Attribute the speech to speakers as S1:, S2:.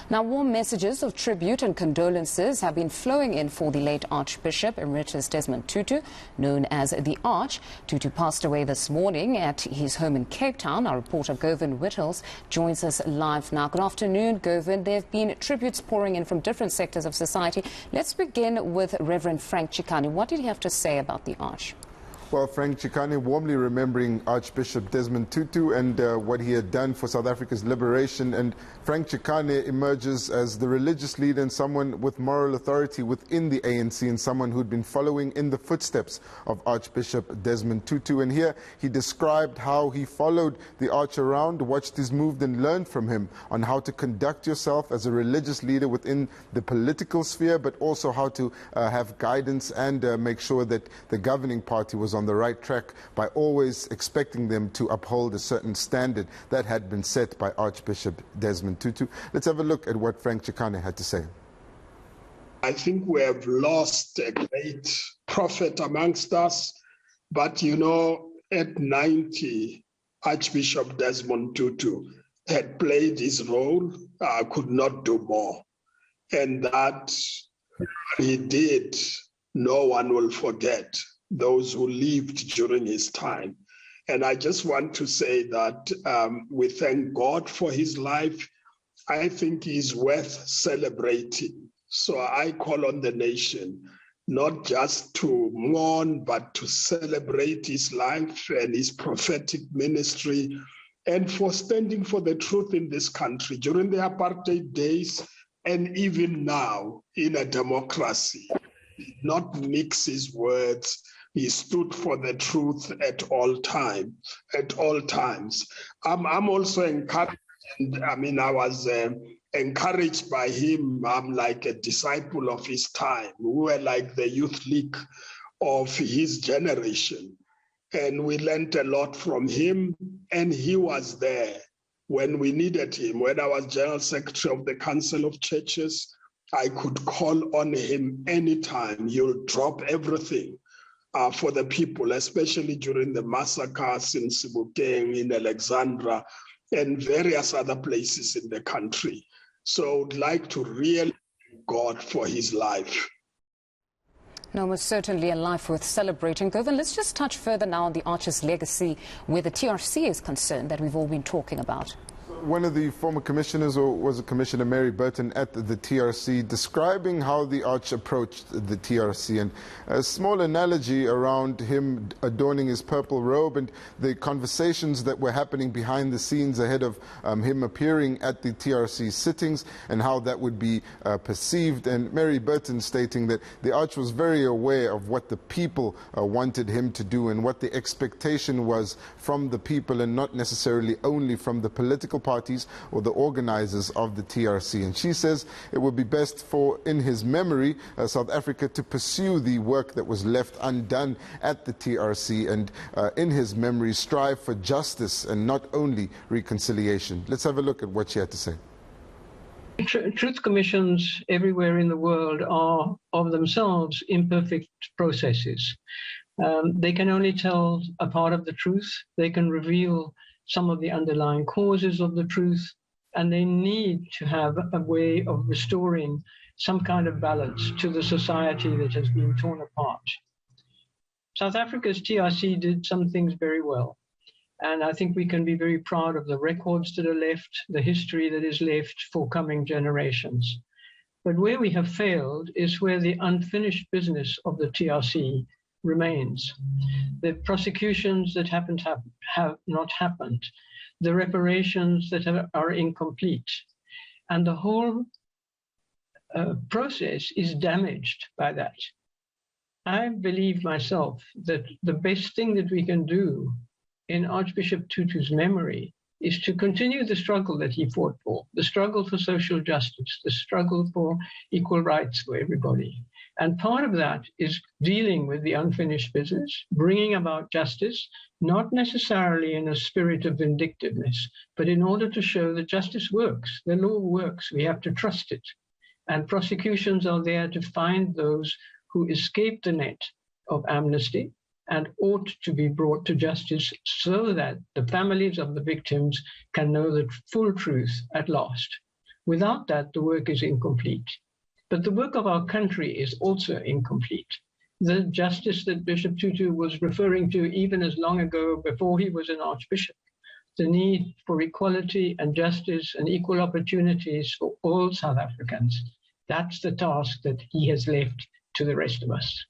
S1: Now, warm messages of tribute and condolences have been flowing in for the late Archbishop Emeritus Desmond Tutu, known as the Arch. Tutu passed away this morning at his home in Cape Town. Our reporter Govan Whittles joins us live now. Good afternoon, Govan. There have been tributes pouring in from different sectors of society. Let's begin with Reverend Frank Chikane. What did he have to say about the Arch?
S2: Well, Frank Chikane warmly remembering Archbishop Desmond Tutu and what he had done for South Africa's liberation. And Frank Chikane emerges as the religious leader and someone with moral authority within the ANC and someone who'd been following in the footsteps of Archbishop Desmond Tutu. And here he described how he followed the Arch around, watched his move and learned from him on how to conduct yourself as a religious leader within the political sphere, but also how to have guidance and make sure that the governing party was on the right track by always expecting them to uphold a certain standard that had been set by Archbishop Desmond Tutu. Let's have a look at what Frank Chikane had to say.
S3: I think we have lost a great prophet amongst us, but you know, at 90, Archbishop Desmond Tutu had played his role, could not do more. And that he did, no one will forget those who lived during his time. And I just want to say that we thank God for his life. I think he's worth celebrating. So I call on the nation not just to mourn, but to celebrate his life and his prophetic ministry and for standing for the truth in this country during the apartheid days and even now in a democracy. Not mix his words. He stood for the truth at all times. I'm also encouraged. I was encouraged by him. I'm like a disciple of his time. We were like the youth league of his generation. And we learned a lot from him. And he was there when we needed him. When I was General Secretary of the Council of Churches, I could call on him anytime. He'll drop everything for the people, especially during the massacres in Sebokeng, in Alexandra, and various other places in the country. So I'd like to really thank God for his life.
S1: No, most certainly a life worth celebrating. Govan, let's just touch further now on the Arch's legacy where the TRC is concerned that we've all been talking about.
S2: One of the former commissioners, or was it Commissioner Mary Burton at the TRC, describing how the Arch approached the TRC, and a small analogy around him adorning his purple robe and the conversations that were happening behind the scenes ahead of him appearing at the TRC sittings and how that would be perceived. And Mary Burton stating that the Arch was very aware of what the people wanted him to do and what the expectation was from the people and not necessarily only from the political parties or the organizers of the TRC. And she says it would be best for, in his memory, South Africa to pursue the work that was left undone at the TRC and, in his memory, strive for justice and not only reconciliation. Let's have a look at what she had to say.
S4: Truth commissions everywhere in the world are of themselves imperfect processes. They can only tell a part of the truth. They can reveal some of the underlying causes of the truth, and they need to have a way of restoring some kind of balance to the society that has been torn apart. South Africa's TRC did some things very well, and I think we can be very proud of the records that are left, the history that is left for coming generations. But where we have failed is where the unfinished business of the TRC remains. The prosecutions that have not happened, the reparations that are incomplete, and the whole process is damaged by that. I believe myself that the best thing that we can do in Archbishop Tutu's memory is to continue the struggle that he fought for, the struggle for social justice, the struggle for equal rights for everybody. And part of that is dealing with the unfinished business, bringing about justice, not necessarily in a spirit of vindictiveness, but in order to show that justice works, the law works, we have to trust it. And prosecutions are there to find those who escaped the net of amnesty and ought to be brought to justice so that the families of the victims can know the full truth at last. Without that, the work is incomplete. But the work of our country is also incomplete. The justice that Bishop Tutu was referring to even as long ago before he was an archbishop, the need for equality and justice and equal opportunities for all South Africans, that's the task that he has left to the rest of us.